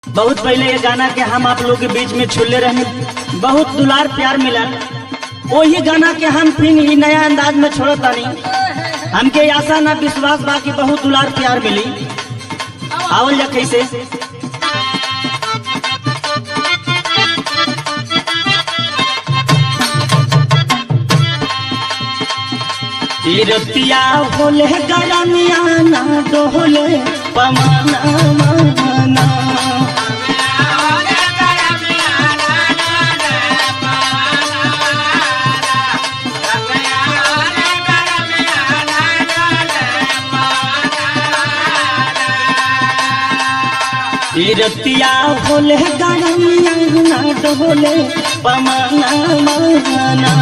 बहुत पहले ये गाना के हम आप लोग के बीच में छुले रहे, बहुत दुलार प्यार मिला। वही गाना के हम फिर ही नया अंदाज में छोड़तानी। हमके आशा ना विश्वास बा कि बहुत दुलार प्यार मिली। आवल जा कैसे रतिया होले गरमिया ना डोले पमाना माना रतिया होले गरमिया ना डोले पमाना माना